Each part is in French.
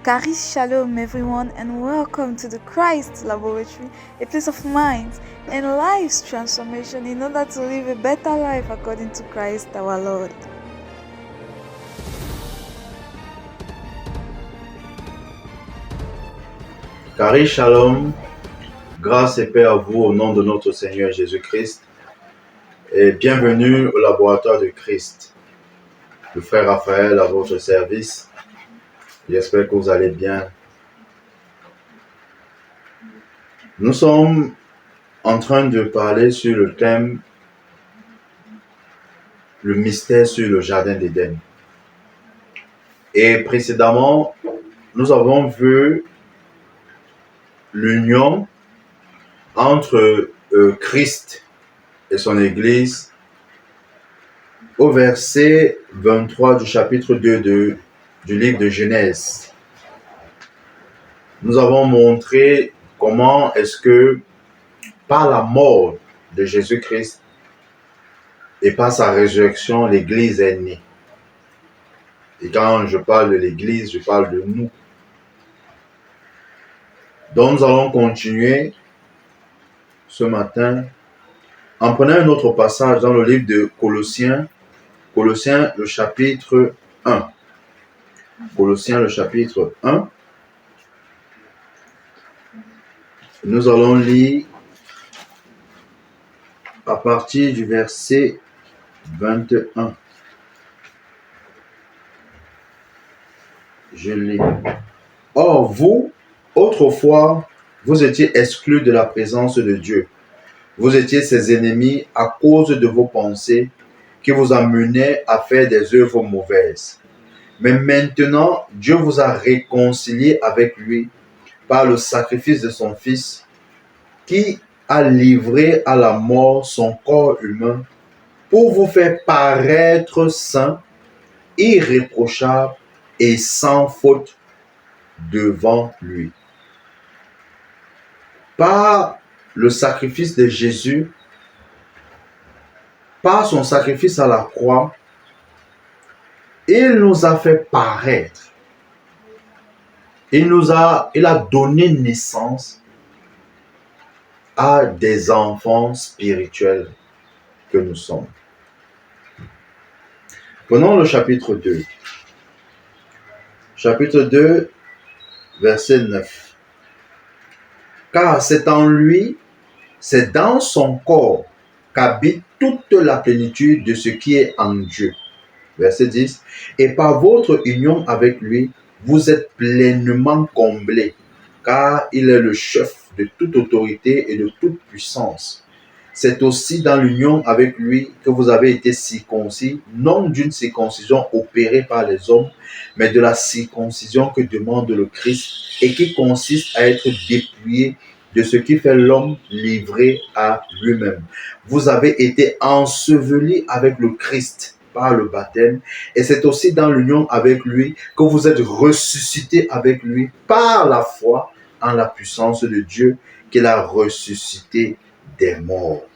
Charis Shalom, everyone, and welcome to the Christ Laboratory, a place of minds and lives transformation in order to live a better life according to Christ our Lord. Charis Shalom, grâce et paix à vous au nom de notre Seigneur Jésus-Christ et bienvenue au laboratoire de Christ. Le frère Raphaël à votre service. J'espère que vous allez bien. Nous sommes en train de parler sur le thème le mystère sur le jardin d'Éden. Et précédemment, nous avons vu l'union entre Christ et son Église au verset 23 du chapitre 2 du livre de Genèse. Nous avons montré comment est-ce que par la mort de Jésus-Christ et par sa résurrection, l'Église est née. Et quand je parle de l'Église, je parle de nous. Donc nous allons continuer ce matin en prenant un autre passage dans le livre de Colossiens le chapitre 1. Colossiens le chapitre 1. Nous allons lire à partir du verset 21. Je lis. Or, vous, autrefois, vous étiez exclus de la présence de Dieu. Vous étiez ses ennemis à cause de vos pensées qui vous amenaient à faire des œuvres mauvaises. Mais maintenant, Dieu vous a réconciliés avec lui par le sacrifice de son Fils, qui a livré à la mort son corps humain pour vous faire paraître saints, irréprochables et sans faute devant lui. Par le sacrifice de Jésus, par son sacrifice à la croix, il nous a fait paraître. Il a donné naissance à des enfants spirituels que nous sommes. Prenons le chapitre 2. Chapitre 2, verset 9. Car c'est en lui, c'est dans son corps qu'habite toute la plénitude de ce qui est en Dieu. Verset 10. Et par votre union avec lui, vous êtes pleinement comblés, car il est le chef de toute autorité et de toute puissance. C'est aussi dans l'union avec lui que vous avez été circoncis, non d'une circoncision opérée par les hommes, mais de la circoncision que demande le Christ et qui consiste à être dépouillé de ce qui fait l'homme livré à lui-même. Vous avez été ensevelis avec le Christ par le baptême, et c'est aussi dans l'union avec lui que vous êtes ressuscités avec lui par la foi en la puissance de Dieu qu'il a ressuscité des morts.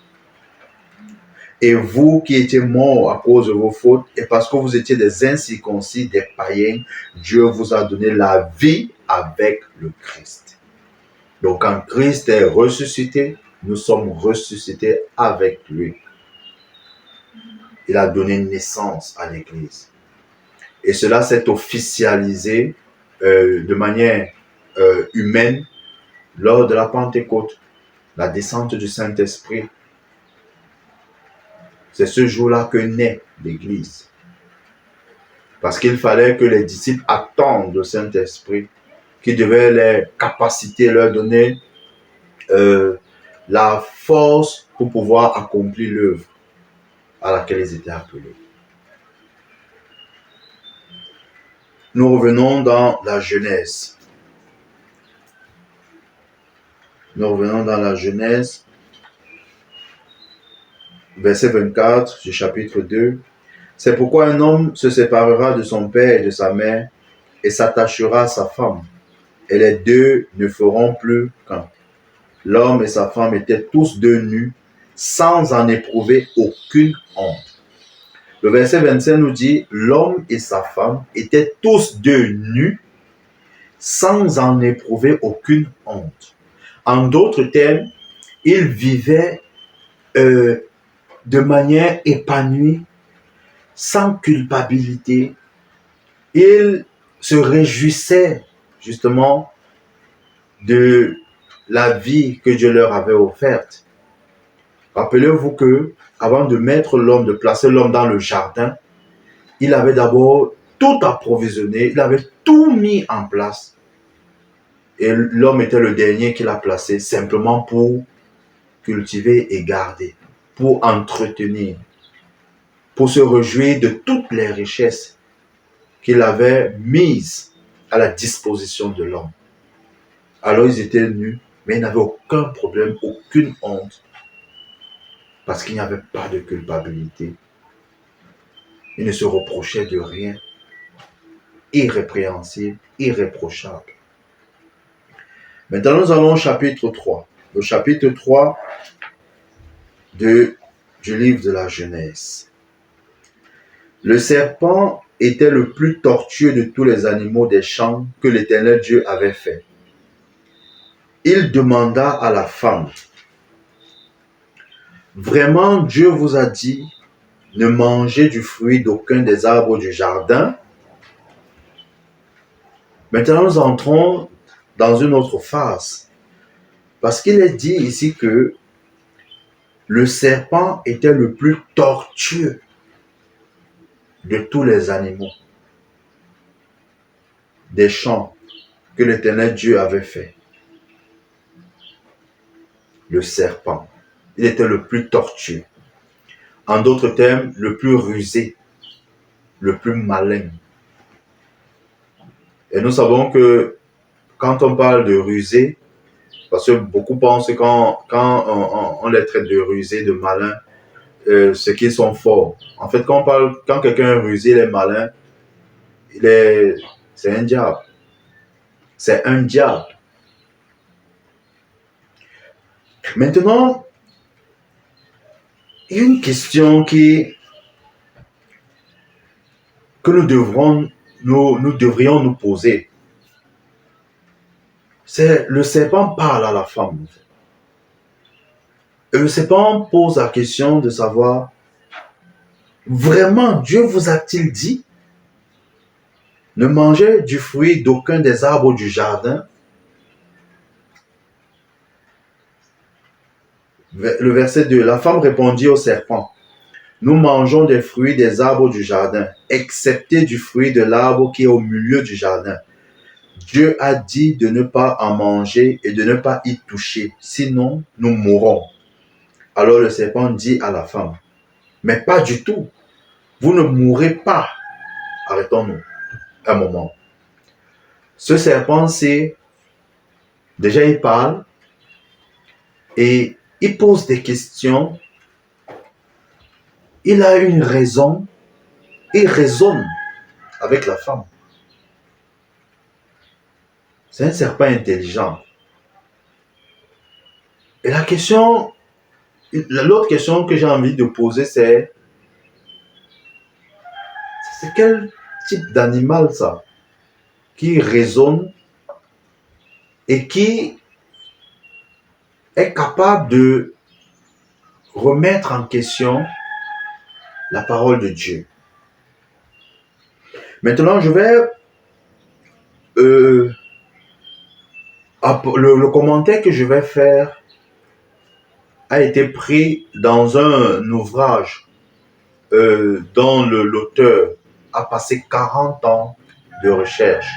Et vous qui étiez morts à cause de vos fautes, et parce que vous étiez des incirconcis, des païens, Dieu vous a donné la vie avec le Christ. Donc quand Christ est ressuscité, nous sommes ressuscités avec lui. Il a donné naissance à l'Église. Et cela s'est officialisé de manière humaine lors de la Pentecôte, la descente du Saint-Esprit. C'est ce jour-là que naît l'Église. Parce qu'il fallait que les disciples attendent le Saint-Esprit, qui devait les capaciter, leur donner la force pour pouvoir accomplir l'œuvre à laquelle ils étaient appelés. Nous revenons dans la Genèse. Verset 24 du chapitre 2. C'est pourquoi un homme se séparera de son père et de sa mère et s'attachera à sa femme. Et les deux ne feront plus qu'un. L'homme et sa femme étaient tous deux nus, sans en éprouver aucune honte. Le verset 25 nous dit, l'homme et sa femme étaient tous deux nus, sans en éprouver aucune honte. En d'autres termes, il vivait de manière épanouie, sans culpabilité. Il se réjouissait justement de la vie que Dieu leur avait offerte. Rappelez-vous que avant de mettre l'homme, de placer l'homme dans le jardin, il avait d'abord tout approvisionné, il avait tout mis en place. Et l'homme était le dernier qu'il a placé simplement pour cultiver et garder, pour entretenir, pour se réjouir de toutes les richesses qu'il avait mises à la disposition de l'homme. Alors ils étaient nus, mais ils n'avaient aucun problème, aucune honte, parce qu'il n'y avait pas de culpabilité. Ils ne se reprochaient de rien, irrépréhensible, irréprochable. Maintenant, nous allons au chapitre 3. Le chapitre 3 du livre de la Genèse. Le serpent était le plus tortueux de tous les animaux des champs que l'Éternel Dieu avait fait. Il demanda à la femme, « Vraiment, Dieu vous a dit, ne mangez du fruit d'aucun des arbres du jardin ?» Maintenant, nous entrons dans une autre phase. Parce qu'il est dit ici que le serpent était le plus tortueux de tous les animaux des champs que l'Éternel Dieu avait fait. Le serpent, il était le plus tortueux. En d'autres termes, le plus rusé, le plus malin. Et nous savons que quand on parle de rusé, parce que beaucoup pensent que quand on les traite de rusé, de malin, c'est qu'ils sont forts. En fait, quand quelqu'un est rusé, il est malin, c'est un diable. C'est un diable. Maintenant, il y a une question que nous devrions nous poser. C'est le serpent parle à la femme. Et le serpent pose la question de savoir, vraiment Dieu vous a-t-il dit, ne mangez du fruit d'aucun des arbres du jardin? Le verset 2, la femme répondit au serpent, nous mangeons des fruits des arbres du jardin, excepté du fruit de l'arbre qui est au milieu du jardin. Dieu a dit de ne pas en manger et de ne pas y toucher, sinon nous mourrons. Alors le serpent dit à la femme, mais pas du tout, vous ne mourrez pas. Arrêtons-nous un moment. Ce serpent, déjà il parle et il pose des questions. Il a une raison, il raisonne avec la femme. C'est un serpent intelligent. Et l'autre question que j'ai envie de poser, c'est quel type d'animal ça, qui raisonne et qui est capable de remettre en question la parole de Dieu. Maintenant, je vais le commentaire que je vais faire a été pris dans un ouvrage dont l'auteur a passé 40 ans de recherche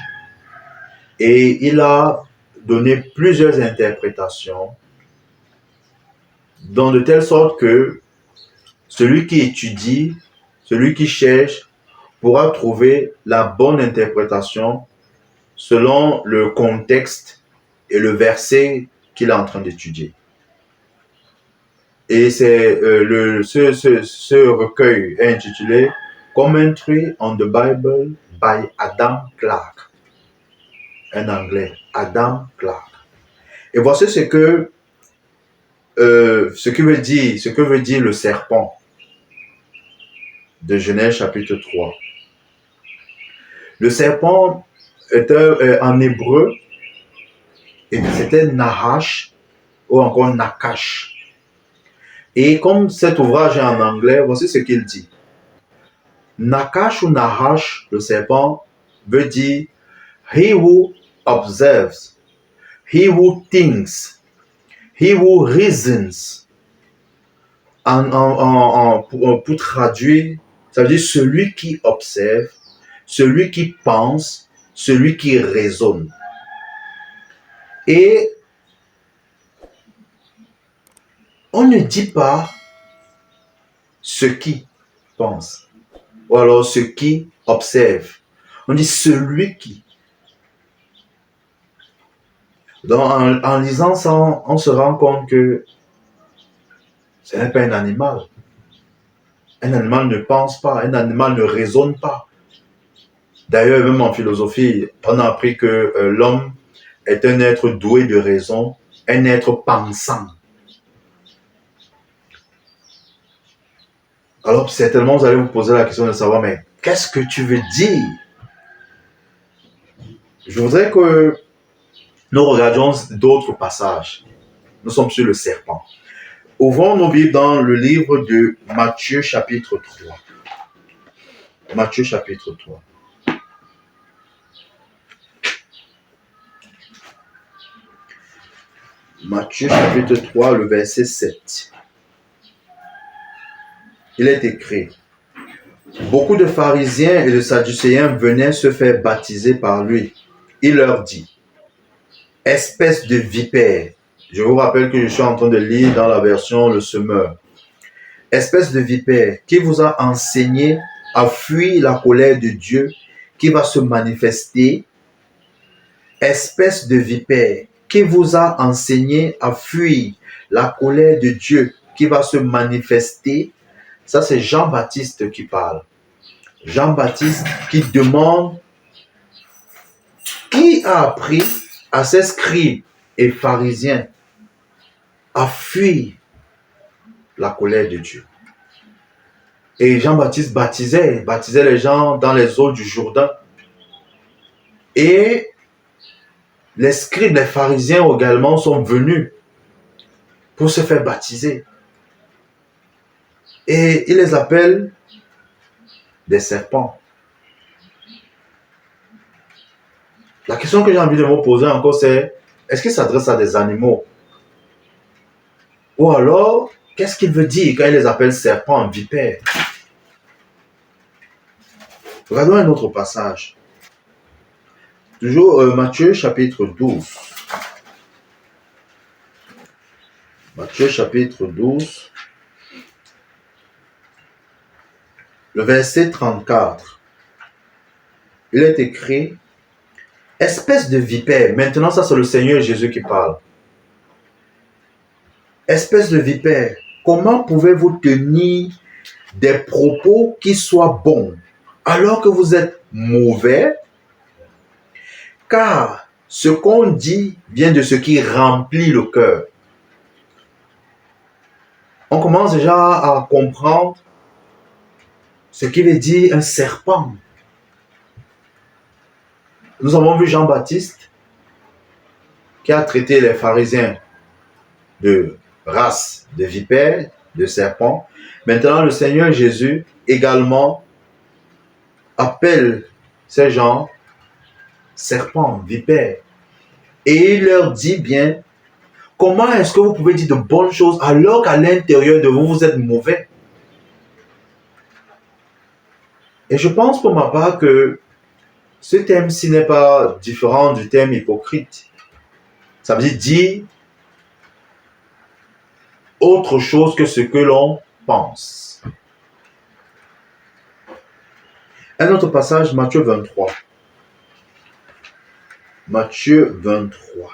et il a donné plusieurs interprétations dans de telle sorte que celui qui étudie, celui qui cherche pourra trouver la bonne interprétation selon le contexte et le verset qu'il est en train d'étudier. Et c'est ce recueil est intitulé Commentary on the Bible by Adam Clarke. En anglais, Adam Clarke. Et voici ce que veut dire le serpent de Genèse chapitre 3. Le serpent en hébreu, et c'était Nahash ou encore Nakash. Et comme cet ouvrage est en anglais, voici ce qu'il dit. Nakash ou Nahash, le serpent, veut dire he who observes, he who thinks, he who reasons. Pour traduire, ça veut dire celui qui observe, celui qui pense, celui qui raisonne. Et on ne dit pas ce qui pense, ou alors ce qui observe. On dit celui qui. Donc, en lisant ça, on se rend compte que ce n'est pas un animal. Un animal ne pense pas, un animal ne raisonne pas. D'ailleurs, même en philosophie, on a appris que l'homme est un être doué de raison, un être pensant. Alors, certainement, vous allez vous poser la question de savoir, mais qu'est-ce que tu veux dire? Je voudrais que nous regardions d'autres passages. Nous sommes sur le serpent. Ouvrons nos Bibles dans le livre de Matthieu chapitre 3. Matthieu chapitre 3. Matthieu chapitre 3, le verset 7. Il est écrit: beaucoup de pharisiens et de sadducéens venaient se faire baptiser par lui. Il leur dit: espèce de vipère. Je vous rappelle que je suis en train de lire dans la version Le Semeur. Espèce de vipère, qui vous a enseigné à fuir la colère de Dieu qui va se manifester. Espèce de vipère, qui vous a enseigné à fuir la colère de Dieu qui va se manifester. Ça, c'est Jean-Baptiste qui parle. Jean-Baptiste qui demande qui a appris à ces scribes et pharisiens à fuir la colère de Dieu. Et Jean-Baptiste baptisait les gens dans les eaux du Jourdain. Et les scribes, les pharisiens également sont venus pour se faire baptiser. Et il les appelle des serpents. La question que j'ai envie de me poser encore, c'est: est-ce qu'il s'adresse à des animaux? Ou alors, qu'est-ce qu'il veut dire quand il les appelle serpents, vipères? Regardons un autre passage. Toujours Matthieu chapitre 12. Matthieu chapitre 12. Le verset 34. Il est écrit: espèce de vipère. Maintenant, ça, c'est le Seigneur Jésus qui parle. Espèce de vipère, comment pouvez-vous tenir des propos qui soient bons alors que vous êtes mauvais? Car ce qu'on dit vient de ce qui remplit le cœur. On commence déjà à comprendre ce qui veut dire un serpent. Nous avons vu Jean-Baptiste qui a traité les pharisiens de race de vipères, de serpents. Maintenant, le Seigneur Jésus également appelle ces gens serpents, vipères. Et il leur dit bien: comment est-ce que vous pouvez dire de bonnes choses alors qu'à l'intérieur de vous, vous êtes mauvais? Et je pense pour ma part que ce terme-ci n'est pas différent du terme hypocrite. Ça veut dire autre chose que ce que l'on pense. Un autre passage, Matthieu 23. Matthieu 23.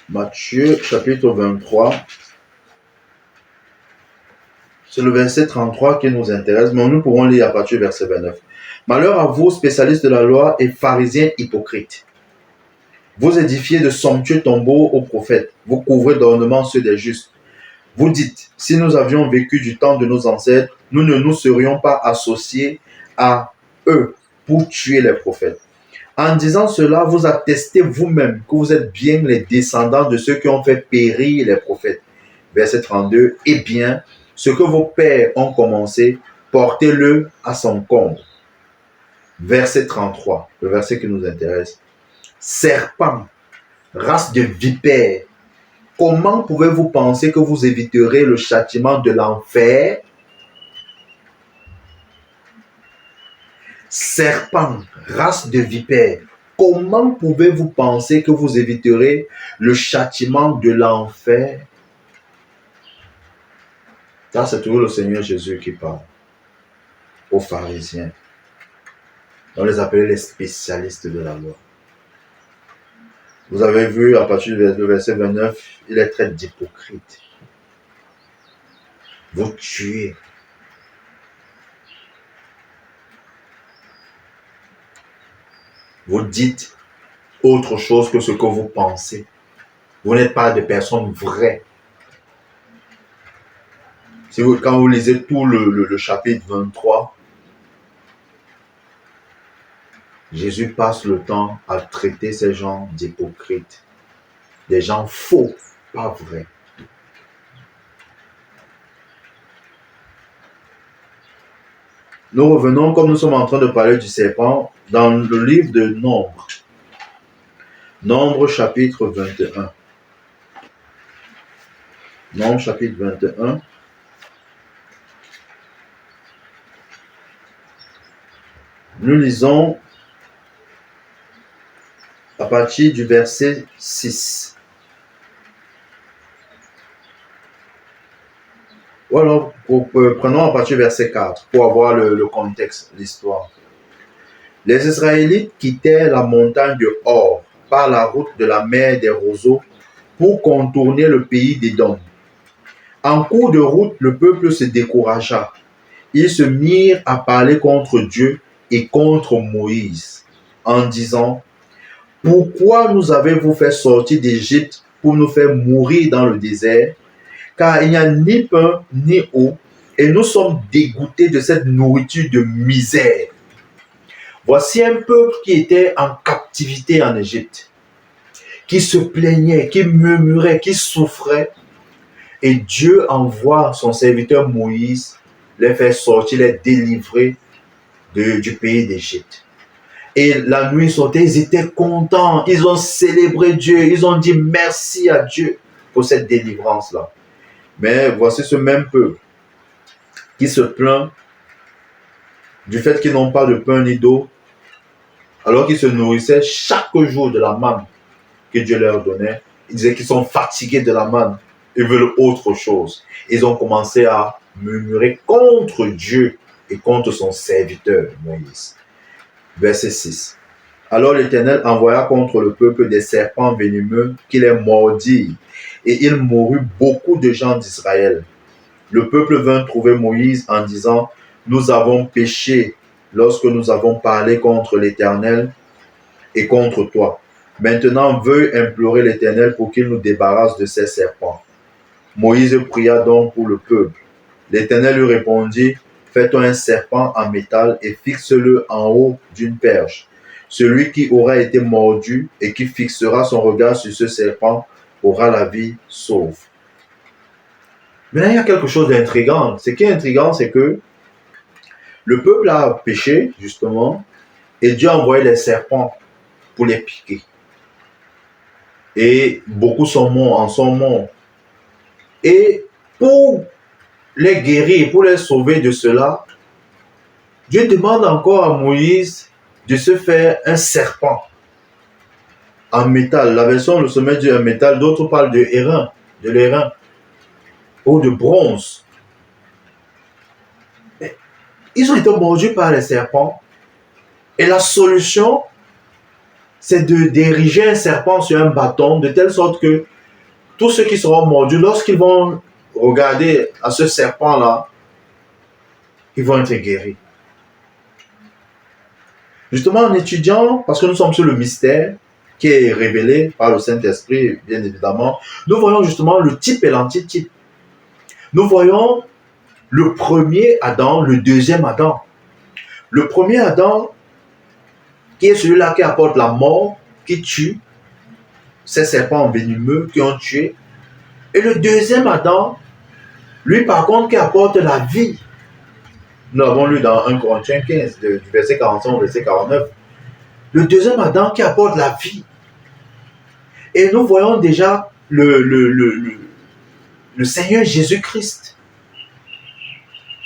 Matthieu chapitre 23. C'est le verset 33 qui nous intéresse, mais nous pourrons lire à partir du verset 29. Malheur à vous, spécialistes de la loi et pharisiens hypocrites. Vous édifiez de somptueux tombeaux aux prophètes, vous couvrez d'ornements ceux des justes. Vous dites, si nous avions vécu du temps de nos ancêtres, nous ne nous serions pas associés à eux pour tuer les prophètes. En disant cela, vous attestez vous-même que vous êtes bien les descendants de ceux qui ont fait périr les prophètes. Verset 32. Eh bien, ce que vos pères ont commencé, portez-le à son comble. Verset 33, le verset qui nous intéresse. Serpents, race de vipères, comment pouvez-vous penser que vous éviterez le châtiment de l'enfer? Serpents, race de vipères, comment pouvez-vous penser que vous éviterez le châtiment de l'enfer? Ça, c'est toujours le Seigneur Jésus qui parle aux pharisiens. On les appelait les spécialistes de la loi. Vous avez vu, à partir du verset 29, il les traite d'hypocrites. Vous tuez. Vous dites autre chose que ce que vous pensez. Vous n'êtes pas des personnes vraies. Quand vous lisez tout le chapitre 23, Jésus passe le temps à traiter ces gens d'hypocrites. Des gens faux, pas vrais. Nous revenons, comme nous sommes en train de parler du serpent, dans le livre de Nombre. Nombre chapitre 21. Nombre chapitre 21. Nous lisons à partir du verset 6. Ou alors, prenons à partir du verset 4 pour avoir le contexte, l'histoire. Les Israélites quittèrent la montagne de Hor par la route de la mer des roseaux pour contourner le pays d'Édom. En cours de route, le peuple se découragea. Ils se mirent à parler contre Dieu et contre Moïse, en disant: pourquoi nous avez-vous fait sortir d'Égypte pour nous faire mourir dans le désert? Car il n'y a ni pain ni eau, et nous sommes dégoûtés de cette nourriture de misère. Voici un peuple qui était en captivité en Égypte, qui se plaignait, qui murmurait, qui souffrait. Et Dieu envoie son serviteur Moïse les faire sortir, les délivrer du pays d'Égypte. Et la nuit sortait, ils étaient contents, ils ont célébré Dieu, ils ont dit merci à Dieu pour cette délivrance-là. Mais voici ce même peuple qui se plaint du fait qu'ils n'ont pas de pain ni d'eau, alors qu'ils se nourrissaient chaque jour de la manne que Dieu leur donnait. Ils disaient qu'ils sont fatigués de la manne, ils veulent autre chose. Ils ont commencé à murmurer contre Dieu et contre son serviteur Moïse. Verset 6. Alors l'Éternel envoya contre le peuple des serpents venimeux qui les mordirent, et il mourut beaucoup de gens d'Israël. Le peuple vint trouver Moïse en disant: nous avons péché lorsque nous avons parlé contre l'Éternel et contre toi. Maintenant, veuille implorer l'Éternel pour qu'il nous débarrasse de ces serpents. Moïse pria donc pour le peuple. L'Éternel lui répondit: fais-toi un serpent en métal et fixe-le en haut d'une perche. Celui qui aura été mordu et qui fixera son regard sur ce serpent aura la vie sauve. Maintenant, il y a quelque chose d'intriguant. Ce qui est intriguant, c'est que le peuple a péché, justement, et Dieu a envoyé les serpents pour les piquer. Et beaucoup en sont morts. Et pour les guérir, pour les sauver de cela, Dieu demande encore à Moïse de se faire un serpent en métal. La version le sommet dit un métal, d'autres parlent de l'airain ou de bronze. Ils ont été mordus par les serpents. Et la solution, c'est d'ériger un serpent sur un bâton, de telle sorte que tous ceux qui seront mordus, lorsqu'ils vont regarder à ce serpent-là, ils vont être guéris. Justement, en étudiant, parce que nous sommes sur le mystère qui est révélé par le Saint-Esprit, bien évidemment, nous voyons justement le type et l'antitype. nous voyons le premier Adam, le deuxième Adam. Le premier Adam, qui est celui-là qui apporte la mort, qui tue, ces serpents venimeux qui ont tué. Et le deuxième Adam, lui par contre, qui apporte la vie. Nous l'avons lu dans 1 Corinthiens 15, du verset 45 au verset 49. Le deuxième Adam qui apporte la vie. Et nous voyons déjà le Seigneur Jésus-Christ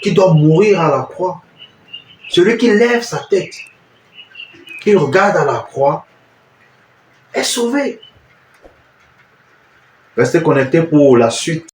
qui doit mourir à la croix. Celui qui lève sa tête, qui regarde à la croix, est sauvé. Restez connectés pour la suite.